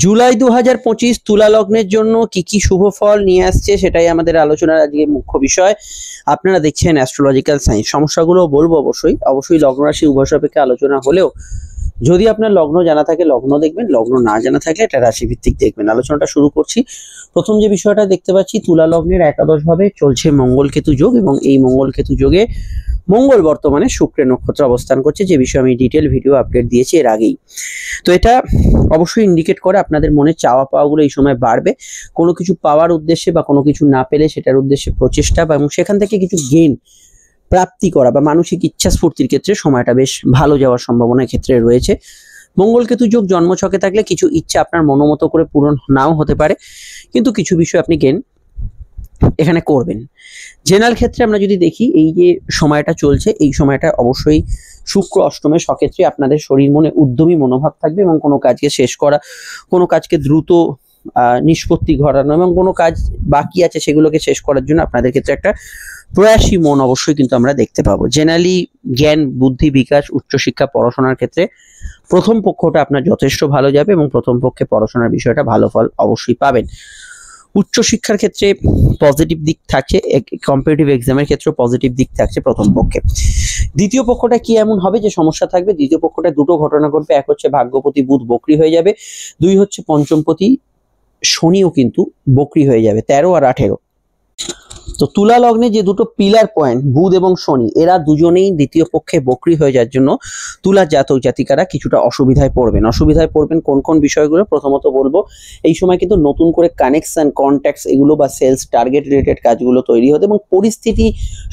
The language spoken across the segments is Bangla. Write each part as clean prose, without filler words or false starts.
জুলাই 2025 তুলা লগ্নের জন্য কি কি শুভ ফল নিয়ে আসছে সেটাই আমাদের আলোচনার আজকে মুখ্য বিষয়। আপনারা দেখছেন অ্যাস্ট্রোলজিক্যাল সায়েন্স। সমস্যাগুলো বলবো অবশ্যই লগ্ন রাশি উভয় সাপেক্ষে আলোচনা হলেও যদি আপনার লগ্ন জানা থাকে লগ্ন দেখবেন, লগ্ন না জানা থাকলে এটা রাশি ভিত্তিক দেখবেন। আলোচনাটা শুরু করছি। প্রথম যে বিষয়টা দেখতে পাচ্ছি, তুলা লগ্নের একাদশ ভাবে চলছে মঙ্গল কেতু যোগ, এবং এই মঙ্গল কেতু যোগে মঙ্গল বর্তমানে শুক্রের নক্ষত্রে অবস্থান করছে, যে বিষয়ে আমি ডিটেল ভিডিও আপডেট দিয়েছি এর আগেই। তো এটা অবশ্যই ইন্ডিকেট করে আপনাদের মনে চাওয়া পাওয়াগুলো এই সময় বাড়বে। কোনো কিছু পাওয়ার উদ্দেশ্যে বা কোনো কিছু না পেলে সেটার উদ্দেশ্যে প্রচেষ্টা এবং সেখান থেকে কিছু গেইন প্রাপ্তি করা বা মানসিক ইচ্ছা স্ফূর্তির ক্ষেত্রে সময়টা বেশ ভালো যাওয়ার সম্ভাবনা ক্ষেত্রে রয়েছে। মঙ্গল কেতু যোগ জন্মছকে থাকলে কিছু ইচ্ছা আপনার মনোমতো করে পূরণ নাও হতে পারে, কিন্তু কিছু বিষয় আপনি গেইন এখানে করবেন। জেনারেল ক্ষেত্রে আমরা যদি দেখি, এই যে সময়টা চলছে এই সময়টা অবশ্যই শুক্র অষ্টমে, সক্ষেত্রে আপনাদের শরীর মনে উদ্যমী মনোভাব থাকবে এবং কোনো কাজকে শেষ করা, কোনো কাজকে দ্রুত নিষ্পত্তি ঘটানো এবং কোনো কাজ বাকি আছে সেগুলোকে শেষ করার জন্য আপনাদের ক্ষেত্রে একটা প্রয়াসী মন অবশ্যই কিন্তু আমরা দেখতে পাবো। জেনারেলি জ্ঞান বুদ্ধি বিকাশ উচ্চশিক্ষা পড়াশোনার ক্ষেত্রে প্রথম পক্ষটা আপনার যথেষ্ট ভালো যাবে এবং প্রথম পক্ষে পড়াশোনার বিষয়টা ভালো ফল অবশ্যই পাবেন। উচ্চশিক্ষার ক্ষেত্রে পজিটিভ দিক থাকছে, কম্পিটিটিভ এক্সামের ক্ষেত্রে পজিটিভ দিক থাকছে প্রথম পক্ষে। দ্বিতীয় পক্ষটা কি এমন হবে যে সমস্যা থাকবে? দ্বিতীয় পক্ষটা দুটো ঘটনা ঘটবে। এক হচ্ছে ভাগ্যপতি বুধ বক্রী হয়ে যাবে, দুই হচ্ছে পঞ্চমপতি শনিও কিন্তু বক্রী হয়ে যাবে, 13 আর 18। তো তুলা লগ্নে যে দুটো পিলার পয়েন্ট বুধ এবং শনি, এরা দুজনেই দ্বিতীয় পক্ষে বক্রী হয়ে যাওয়ার জন্য তুলা জাতক জাতিকারা কিছুটা অসুবিধায় পড়বেন। কোন কোন বিষয়গুলো? প্রথমত বলবো, এই সময় কিন্তু নতুন করে কানেকশন কন্ট্যাক্টস এগুলো বা সেলস টার্গেট রিলেটেড কাজগুলো তৈরি হতে, এবং পরিস্থিতি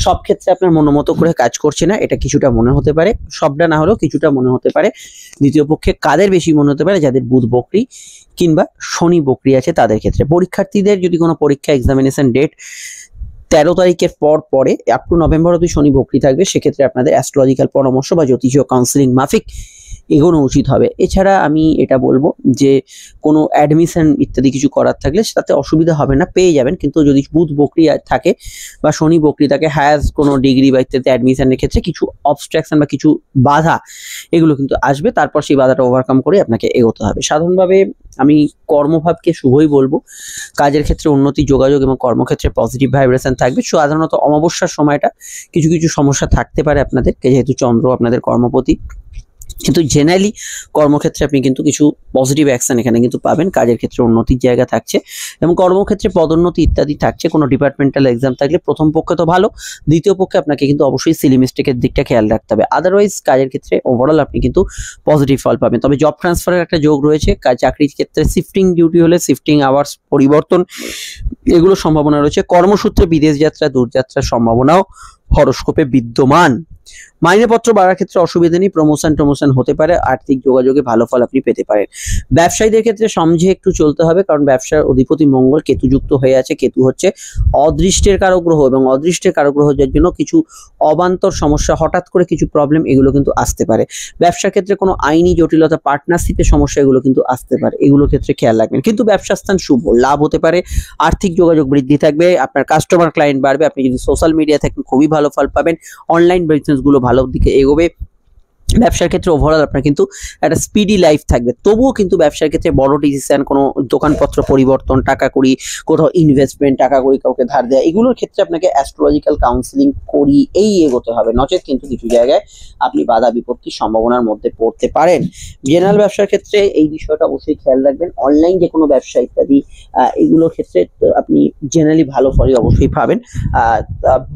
সব ক্ষেত্রে আপনার মনোমতো করে কাজ করছে না, এটা কিছুটা মনে হতে পারে, সবটা না হলেও কিছুটা মনে হতে পারে। দ্বিতীয় পক্ষে কাদের বেশি মনে হতে পারে? যাদের বুধ বক্রী কিংবা শনি বক্রী আছে তাদের ক্ষেত্রে। পরীক্ষার্থীদের যদি কোনো পরীক্ষা এক্সামিনেশন ডেট 13 তারিখের পরে আপ টু নভেম্বর অবধি শনি বক্রী থাকবে, সেক্ষেত্রে আপনাদের অ্যাস্ট্রোলজিক্যাল পরামর্শ বা জ্যোতিষীয় কাউন্সিলিং মাফিক এগোনো উচিত হবে। এছাড়া আমি এটা বলবো যে কোনো অ্যাডমিশন ইত্যাদি কিছু করার থাকলে তাতে অসুবিধা হবে না, পেয়ে যাবেন। কিন্তু যদি বুধ বক্রী থাকে বা শনি বক্রী থাকে, হায়ার কোনো ডিগ্রি বা ইত্যাদি অ্যাডমিশনের ক্ষেত্রে কিছু অবস্ট্রাকশন বা কিছু বাধা এগুলো কিন্তু আসবে, তারপর সেই বাধাটা ওভারকাম করে আপনাকে এগোতে হবে। সাধারণভাবে আমি কর্মভাবকে শুভই বলবো। কাজের ক্ষেত্রে উন্নতি, যোগাযোগ এবং কর্মক্ষেত্রে পজিটিভ ভাইব্রেশন থাকবে। সাধারণত অমাবস্যার সময়টা কিছু কিছু সমস্যা থাকতে পারে আপনাদের, যেহেতু চন্দ্র আপনাদের কর্মপতি, কিন্তু জেনারেলি কর্মক্ষেত্রে আপনি কিন্তু কিছু পজিটিভ অ্যাকশন এখানে কিন্তু পাবেন। কাজের ক্ষেত্রে উন্নতির জায়গা থাকছে এবং কর্মক্ষেত্রে পদোন্নতি ইত্যাদি থাকছে। কোনো ডিপার্টমেন্টাল এক্সাম থাকলে প্রথম পক্ষে তো ভালো, দ্বিতীয় পক্ষে আপনাকে কিন্তু অবশ্যই সিলি মিস্টেকের দিকটা খেয়াল রাখতে হবে। আদারওয়াইজ কাজের ক্ষেত্রে ওভারঅল আপনি কিন্তু পজিটিভ ফল পাবেন। তবে জব ট্রান্সফারের একটা যোগ রয়েছে, চাকরির ক্ষেত্রে শিফটিং ডিউটি হলে শিফটিং আওয়ার্স পরিবর্তন এগুলো সম্ভাবনা রয়েছে। কর্মসূত্রে বিদেশ যাত্রা দূরযাত্রার সম্ভাবনাও হরোস্কোপে বিদ্যমান। মাইনেপত্র বাড়ার ক্ষেত্রে অসুবিধা নেই, প্রমোশন হতে পারে, আর্থিক যোগাযোগে ভালো ফল আপনি পেতে পারেন। ব্যবসায়ীদের ক্ষেত্রে সমঝে একটু চলতে হবে, কারণ ব্যবসার অধিপতি মঙ্গল কেতুযুক্ত হয়ে আছে। কেতু হচ্ছে অদৃষ্টের কারক গ্রহ এবং অদৃষ্টের কারক গ্রহ যার জন্য কিছু অবান্তর সমস্যা, হঠাৎ করে কিছু প্রবলেম এগুলো কিন্তু আসতে পারে। ব্যবসার ক্ষেত্রে কোনো আইনি জটিলতা, পার্টনারশিপের সমস্যা এগুলো কিন্তু আসতে পারে, এগুলোর ক্ষেত্রে খেয়াল রাখবেন। কিন্তু ব্যবসা স্থান শুভ, লাভ হতে পারে, আর্থিক যোগাযোগ বৃদ্ধি থাকবে, আপনার কাস্টমার ক্লায়েন্ট বাড়বে। আপনি যদি সোশ্যাল মিডিয়া থাকেন খুবই ভালো ফল পাবেন, অনলাইন বিজনেসগুলো ভালো দিকে এগোবে। ব্যবসার ক্ষেত্রে ওভারঅল আপনার কিন্তু একটা স্পিডি লাইফ থাকবে। তবুও কিন্তু ব্যবসার ক্ষেত্রে বড় ডিসিশন, কোনো দোকানপত্র পরিবর্তন, টাকা করি কোথাও ইনভেস্টমেন্ট, টাকা করি কাউকে ধার দেওয়া, এগুলোর ক্ষেত্রে আপনাকে অ্যাস্ট্রোলজিক্যাল কাউন্সিলিং করি এগোতে হবে, নচেত কিন্তু কিছু জায়গায় আপনি বাধা বিপত্তির সম্ভাবনার মধ্যে পড়তে পারেন। জেনারেল ব্যবসার ক্ষেত্রে এই বিষয়টা অবশ্যই খেয়াল রাখবেন। অনলাইন যে কোনো ব্যবসা ইত্যাদি এগুলোর ক্ষেত্রে আপনি জেনারেলি ভালো ফলই অবশ্যই পাবেন।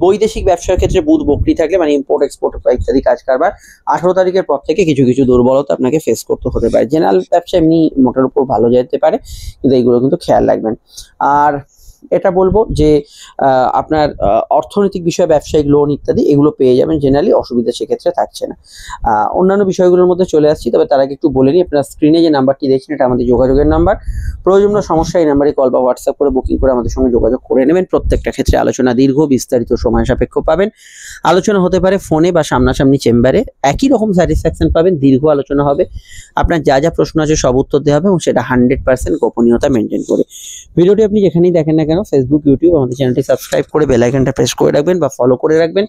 বৈদেশিক ব্যবসার ক্ষেত্রে বুধ বক্রী থাকলে, মানে ইম্পোর্ট এক্সপোর্ট ইত্যাদি কাজ কারবার, 18 তারিখের পর থেকে কিছু কিছু দুর্বলতা আপনাকে ফেস করতে হতে পারে। জেনারেল ব্যবসা এমনি মোটার উপর ভালো যেতে পারে, কিন্তু এইগুলো কিন্তু খেয়াল রাখবেন। আর এটা বলবো যে আপনার অর্থনৈতিক বিষয়, ব্যবসায়িক লোন ইত্যাদি এগুলো পেয়ে যাবেন, জেনারেলি অসুবিধা সেক্ষেত্রে থাকছে না। অন্যান্য বিষয়গুলোর মধ্যে চলে আসছি, তবে তার আগে একটু বলে নিই, আপনার স্ক্রিনে যে নাম্বারটি দেখছেন এটা আমাদের যোগাযোগের নাম্বার। প্রয়োজনীয় সমস্যা এই নাম্বারে কল বা হোয়াটসঅ্যাপ করে বুকিং করে আমাদের সঙ্গে যোগাযোগ করে নেবেন। প্রত্যেকটা ক্ষেত্রে আলোচনা দীর্ঘ, বিস্তারিত, সময় সাপেক্ষ পাবেন। আলোচনা হতে পারে ফোনে বা সামনাসামনি চেম্বারে, একই রকম স্যাটিসফ্যাকশন পাবেন। দীর্ঘ আলোচনা হবে, আপনার যা যা প্রশ্ন আছে সব উত্তর দেওয়া হবে এবং সেটা 100% গোপনীয়তা মেনটেন করে। ভিডিওটি আপনি যেখানেই দেখেন না কেন, ফেসবুক, ইউটিউব, আমাদের চ্যানেলটি সাবস্ক্রাইব করে বেল আইকনটা প্রেস করে রাখবেন বা ফলো করে রাখবেন।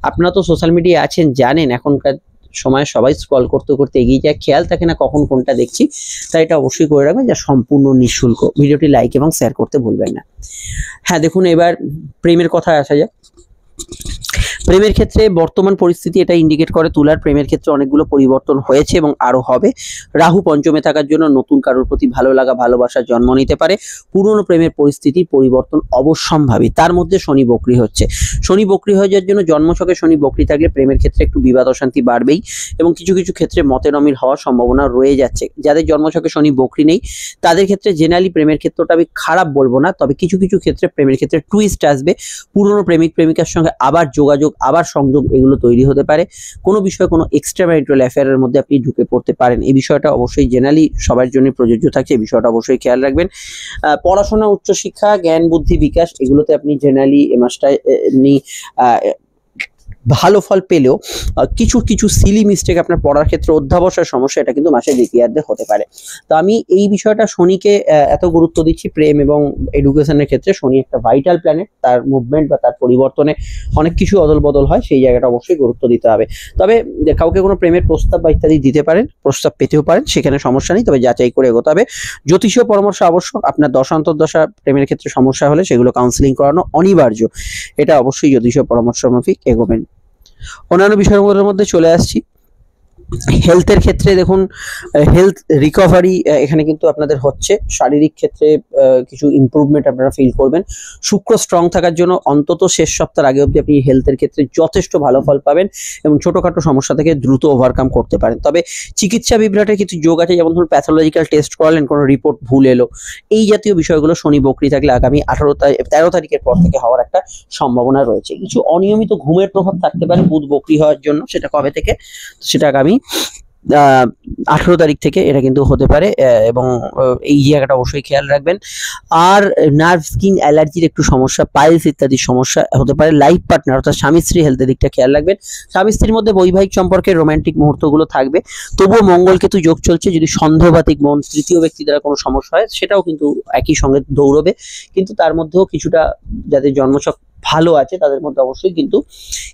আপনারা তো সোশ্যাল মিডিয়ায় আছেন, জানেন এখনকার সময় সবাই স্ক্রল করতে করতে এগিয়ে যায়, খেয়াল থাকে না কখন কোনটা দেখছি, তাই এটা অবশ্যই করে রাখবেন, যা সম্পূর্ণ নিঃশুল্ক। ভিডিওটি লাইক এবং শেয়ার করতে ভুলবেন না। হ্যাঁ দেখুন, এবার প্রেমের কথায় আসা যাক। প্রেমের ক্ষেত্রে বর্তমান পরিস্থিতি এটা ইন্ডিকেট করে তুলার প্রেমের ক্ষেত্রে অনেকগুলো পরিবর্তন হয়েছে এবং আরো হবে। রাহু পঞ্চমে থাকার জন্য নতুন কারোর প্রতি ভালো লাগা, ভালোবাসার জন্ম নিতে পারে। পুরনো প্রেমের পরিস্থিতির পরিবর্তন অবশ্যম্ভাবী। তার মধ্যে শনি বকরি হচ্ছে। শনি বকরি হয়ে যাওয়ার জন্য জন্মছকে শনি বকরি থাকলে প্রেমের ক্ষেত্রে একটু বিবাদ অশান্তি বাড়বেই এবং কিছু কিছু ক্ষেত্রে মতের অমিল হওয়ার সম্ভাবনা রয়ে যাচ্ছে। যাদের জন্মছকে শনি বকরি নেই তাদের ক্ষেত্রে জেনারেলি প্রেমের ক্ষেত্রটা আমি খারাপ বলবো না, তবে কিছু কিছু ক্ষেত্রে প্রেমের ক্ষেত্রে টুইস্ট আসবে। পুরনো প্রেমিক প্রেমিকার সঙ্গে আবার যোগাযোগ, আবার সংযোগ এগুলো তৈরি হতে পারে। কোনো বিষয়ে কোনো এক্সট্রা ম্যারিটাল অ্যাফেয়ারের মধ্যে আপনি ঢুকে পড়তে পারেন। এই বিষয়টা অবশ্যই জেনারেলি সবার জন্য প্রযোজ্য থাকছে, এই বিষয়টা অবশ্যই খেয়াল রাখবেন। পড়াশোনা, উচ্চশিক্ষা, জ্ঞান বুদ্ধি বিকাশ এগুলোতে আপনি জেনারেলি এ মাসটায় এমনি ভালো ফল পেলেও কিছু কিছু সিলি মিস্টেক আপনার পড়ার ক্ষেত্রে অধ্যাবসায় সমস্যা এটা কিন্তু মাসের দ্বিতীয়ার্ধে হতে পারে। তো আমি এই বিষয়টা শনিকে এত গুরুত্ব দিচ্ছি প্রেম এবং এডুকেশনের ক্ষেত্রে। শনি একটা ভাইটাল প্ল্যানেট, তার মুভমেন্ট বা তার পরিবর্তনে অনেক কিছু অদল বদল হয়, সেই জায়গাটা অবশ্যই গুরুত্ব দিতে হবে। তবে কাউকে কোনো প্রেমের প্রস্তাব বা ইত্যাদি দিতে পারেন, প্রস্তাব পেতেও পারেন, সেখানে সমস্যা নেই, তবে যাচাই করে এগোতে হবে। জ্যোতিষীয় পরামর্শ আবশ্যক। আপনার দশা প্রেমের ক্ষেত্রে সমস্যা হলে সেগুলো কাউন্সিলিং করানো অনিবার্য, এটা অবশ্যই জ্যোতিষীয় পরামর্শ মাফিক এগোবেন। অন্যান্য বিষয়ের মধ্যে চলে আসছি। হেলথের ক্ষেত্রে দেখুন, হেলথ রিকভারি এখানে কিন্তু আপনাদের হচ্ছে। শারীরিক ক্ষেত্রে কিছু ইমপ্রুভমেন্ট আপনারা ফিল করবেন। শুক্র স্ট্রং থাকার জন্য অন্তত শেষ সপ্তাহের আগে অবধি আপনি হেলথের ক্ষেত্রে যথেষ্ট ভালো ফল পাবেন এবং ছোটখাটো সমস্যা থেকে দ্রুত ওভারকাম করতে পারেন। তবে চিকিৎসা বিভ্রাটের কিছু যোগ আছে, যেমন ধরুন প্যাথোলজিক্যাল টেস্ট করালেন, কোনো রিপোর্ট ভুল এলো, এই জাতীয় বিষয়গুলো শনি বকরি থাকলে আগামী 13 তারিখের পর থেকে হওয়ার একটা সম্ভাবনা রয়েছে। কিছু অনিয়মিত ঘুমের প্রভাব থাকতে পারে বুধ বকরি হওয়ার জন্য, সেটা কবে থেকে, সেটা আগামী 18 তারিখ থেকে এটা কিন্তু হতে পারে এবং এই জায়গাটা অবশ্যই খেয়াল রাখবেন। আর নার্ভ, স্কিন অ্যালার্জির একটু সমস্যা, পাইলস ইত্যাদি সমস্যা হতে পারে। লাইফ পার্টনার অর্থাৎ স্বামী স্ত্রী হেলথের দিকটা খেয়াল রাখবেন। স্বামী স্ত্রীর মধ্যে বৈবাহিক সম্পর্কে রোমান্টিক মুহূর্তগুলো থাকবে, তবুও মঙ্গলকেতু যোগ চলছে। যদি সন্দেহবাতিক মন, তৃতীয় ব্যক্তি দ্বারা কোনো সমস্যা হয় সেটাও কিন্তু একই সঙ্গে দৌড়বে, কিন্তু তার মধ্যেও কিছুটা যাদের জন্মছক ভালো আছে তাদের মধ্যে অবশ্যই কিন্তু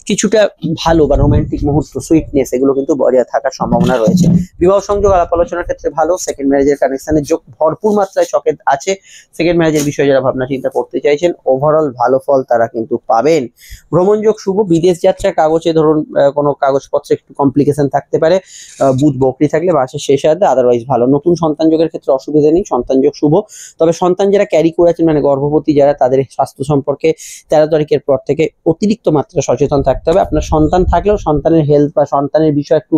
কিছুটা ভালো বা রোমান্টিক মুহূর্ত, সুইটনেস এগুলো কিন্তু বজায় থাকার সম্ভাবনা রয়েছে। বিবাহ সংযোগ আলাপ আলোচনার ক্ষেত্রে ভালো। সেকেন্ড ম্যারেজের কানেকশনের যোগ ভরপুর মাত্রায় চকে আছে। সেকেন্ড ম্যারেজের বিষয়ে যারা ভাবনা চিন্তা করতে চাইছেন ওভারঅল ভালো ফল তারা কিন্তু পাবেন। ভ্রমণ যোগ শুভ। বিদেশ যাত্রা, কাগজে ধরুন কোনো কাগজপত্রে একটু কমপ্লিকেশন থাকতে পারে বুধ বকরি থাকলে মাসের শেষার্ধে, আদারওয়াইজ ভালো। নতুন সন্তান যোগের ক্ষেত্রে অসুবিধা নেই, সন্তান যোগ শুভ। তবে সন্তান যারা ক্যারি করেছেন মানে গর্ভবতী যারা, তাদের স্বাস্থ্য সম্পর্কে 13 তারিখের পর থেকে অতিরিক্ত মাত্রা সচেতন থাকতে হবে। আপনার সন্তান থাকলেও সন্তানের হেলথ বা সন্তানের বিষয়ে একটু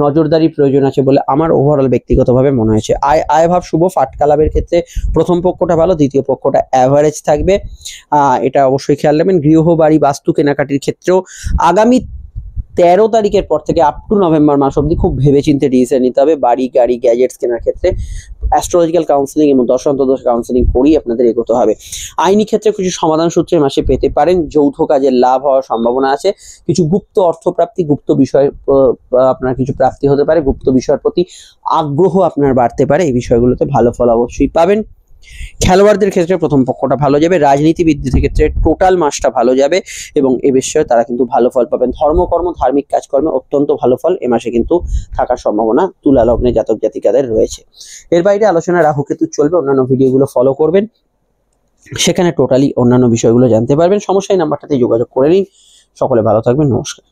নজরদারি প্রয়োজন আছে বলে আমার ওভারঅল ব্যক্তিগতভাবে মনে হয়েছে। আয় ভাব শুভ। ফাটকা লাভের ক্ষেত্রে প্রথম পক্ষটা ভালো, দ্বিতীয় পক্ষটা অ্যাভারেজ থাকবে, এটা অবশ্যই খেয়াল রাখবেন। গৃহ, বাড়ি, বাস্তু কেনাকাটির ক্ষেত্রেও আগামী 13 তারিখের পর থেকে আপ টু নভেম্বর মাস অব্দি খুব ভেবেচিন্তে ডিসিশন নিতে হবে বাড়ি, গাড়ি, গ্যাজেটস কেনার ক্ষেত্রে। অ্যাস্ট্রোলজিক্যাল কাউন্সিলিং এবং দশ কাউন্সিলিং করেই আপনাদের এগোতে হবে। আইনি ক্ষেত্রে কিছু সমাধান সূত্রে মাসে পেতে পারেন। যৌথ কাজের লাভ হওয়ার সম্ভাবনা আছে। কিছু গুপ্ত অর্থপ্রাপ্তি, গুপ্ত বিষয় আপনার কিছু প্রাপ্তি হতে পারে। গুপ্ত বিষয়ের প্রতি আগ্রহ আপনার বাড়তে পারে। এই বিষয়গুলোতে ভালো ফল অবশ্যই পাবেন। খেলোয়াড়দের ক্ষেত্রে প্রথম পক্ষটা ভালো যাবে। রাজনীতিবিদদের ক্ষেত্রে টোটাল মাসটা ভালো যাবে এবং এ বিষয়ে তারা কিন্তু ভালো ফল পাবেন। ধর্মকর্ম, ধার্মিক কাজকর্মে অত্যন্ত ভালো ফল এ মাসে কিন্তু থাকার সম্ভাবনা তুলা লগ্নে জাতক জাতিকাদের রয়েছে। এর বাইরে আলোচনা রাহু কেতু চলবে, অন্যান্য ভিডিওগুলো ফলো করবেন, সেখানে টোটালি অন্যান্য বিষয়গুলো জানতে পারবেন। সমস্যায় নাম্বারটাতে যোগাযোগ করে নিন। সকলে ভালো থাকবেন, নমস্কার।